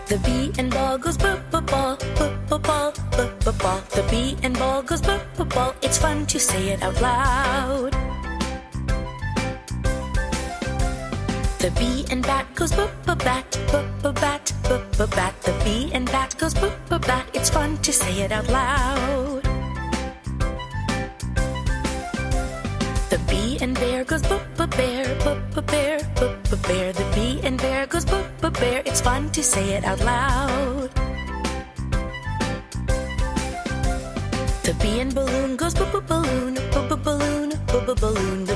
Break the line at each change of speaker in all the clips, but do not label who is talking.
The bee and ball goes ball, ball. The bee and ball goes ball. It's fun to say it out loud. The bee and bat goes bat, bat. The bee and bat goes bat. It's fun to say it out loud. The bee and bear goes bear. The bee and bear goes bear. It's fun to say it out loud. The bee and balloon goes balloon. The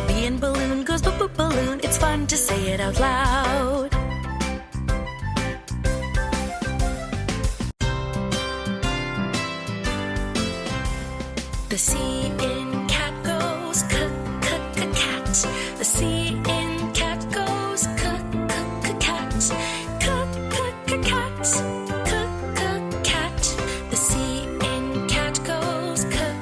bee and balloon goes balloon. It's fun to say it out loud. The C in cat goes cat. The C in cat goes cat. Cat. The C in cat goes cat.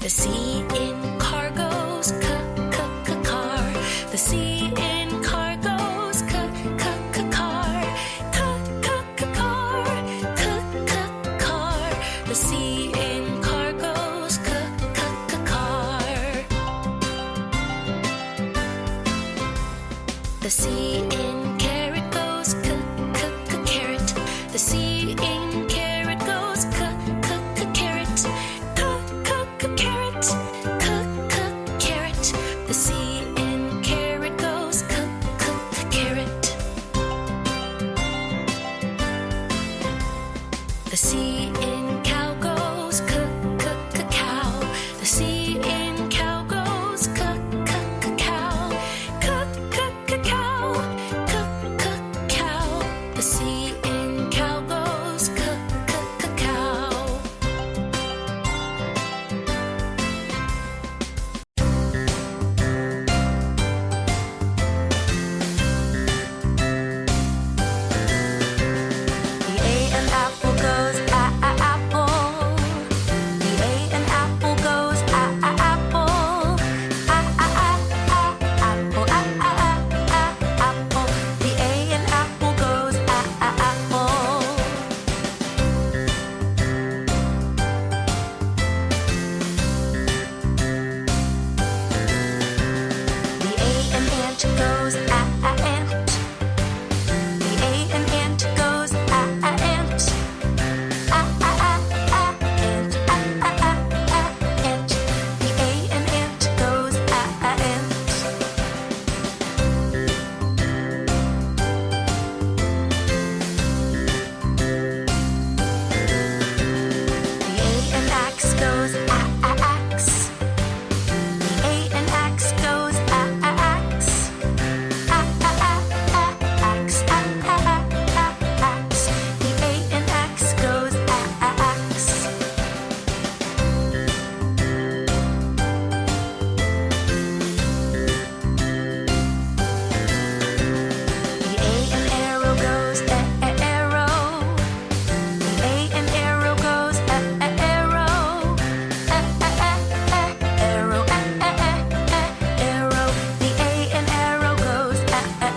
The C in car goes car. The C in car goes car. The C in car goes car. The C in carrot goes carrot. The C in carrot goes carrot. Carrot. The C in carrot goes carrot. The C in cow goes cow. The C in cow goes cow. Cow. The C in cow goes cow. The A in apple goes apple. The A in apple goes apple. Apple. Apple. The A in apple goes apple. The A in ant goes ant. The A in ant goes ant. Ant. The A in ant goes ant. The A in axe goes axe. The A in axe goes axe. Axe. The A in axe goes axe. The A in arrow goes arrow. The A in arrow goes arrow. Arrow. Arrow. The A in arrow goes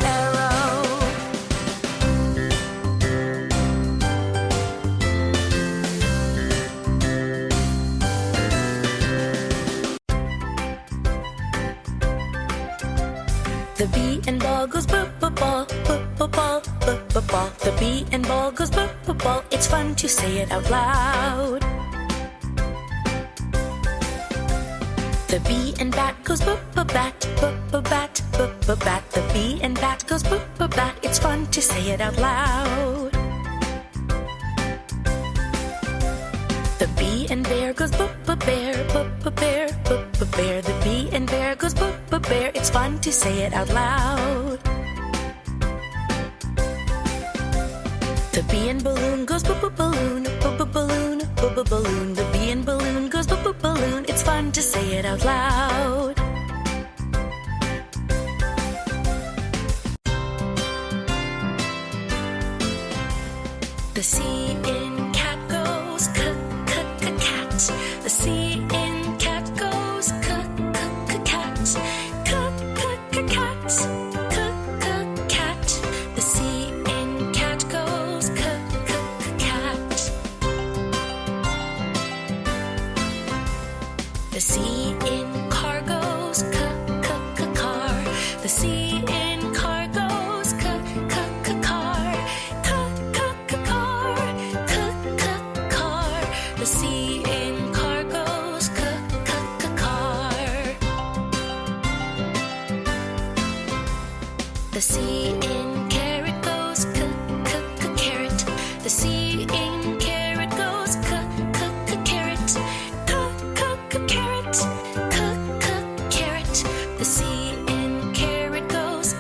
arrow. The bee and ball goes ball. The bee and ball goes ball. It's fun to say it out loud. The bee and bat goes bat. The bee and bat goes bat. It's fun to say it out loud. The bee and bear goes bear. The bee and bear goes bear. It's fun to say it out loud. The bee and balloon goes balloon. The bee and balloon goes balloon. It's fun to say it out loud. The C in cat goes cat. The C in cat goes cat. The C in car goes car. Car. The C in car goes car. The C in carrot goes carrot. The C in carrot goes carrot. Carrot. Carrot. The C in carrot goes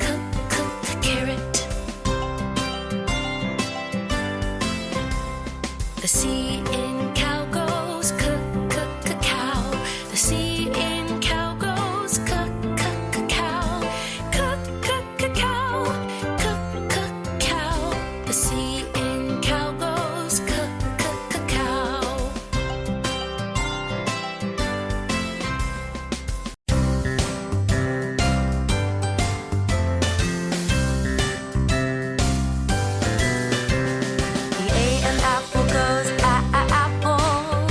carrot. The C in cow goes cow. The C in cow goes cow. Cow. Cow. The C in cow goes cow. The A in apple goes apple.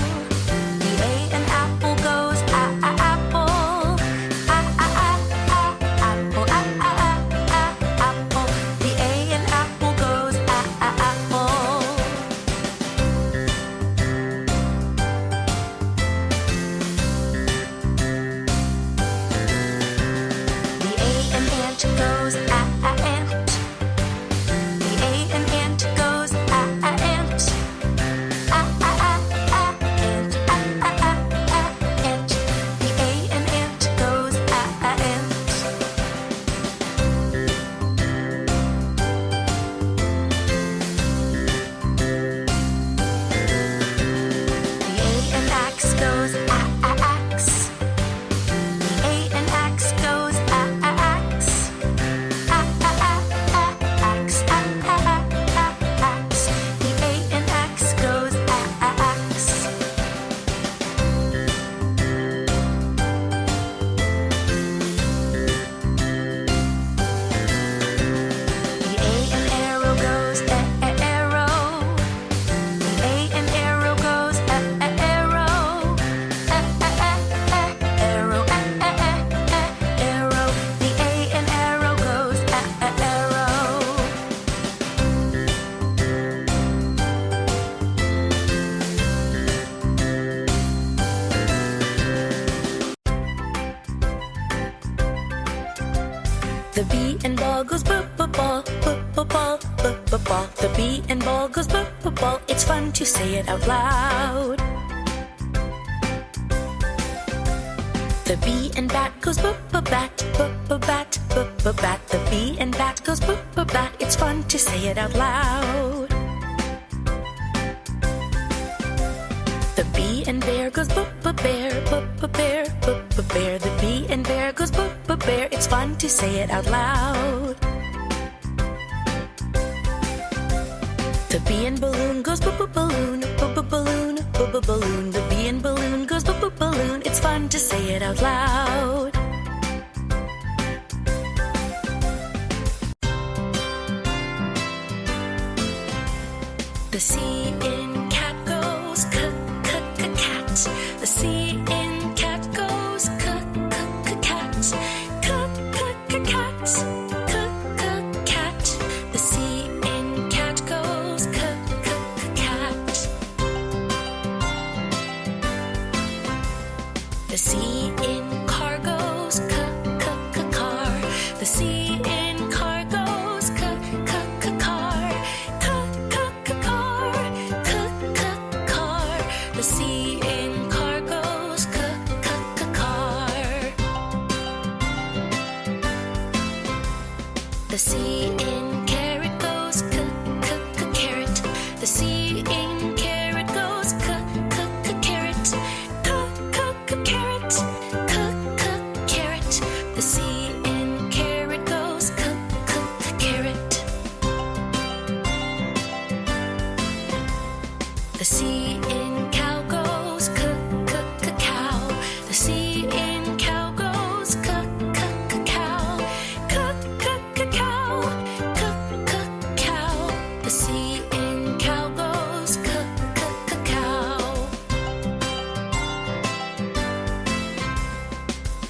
The A in apple goes apple. Apple. Apple. The A in apple goes apple. The A in ant goes ant. The A in ant goes ant. Ant. The A in ant goes ant. The A in axe goes axe. The A in axe goes axe. Axe. Axe. The A in axe goes axe. The A in arrow goes arrow. The A in arrow goes arrow. Arrow. Arrow. The A in arrow goes arrow. The B in ball goes ball. The B in ball goes ball. It's fun to say it out loud. The B in bat goes bat. The B in bat goes bat. It's fun to say it out loud. The B in bear goes bear. The B in bear goes bear. It's fun to say it out loud. The B in balloon goes balloon. The B in balloon goes balloon. It's fun to say it out loud. The C in cat goes cat. The C in cat goes cat. Cat. The C in cat goes cat. The C in car goes car. The C in car goes car. Car. The C in car goes car. The C in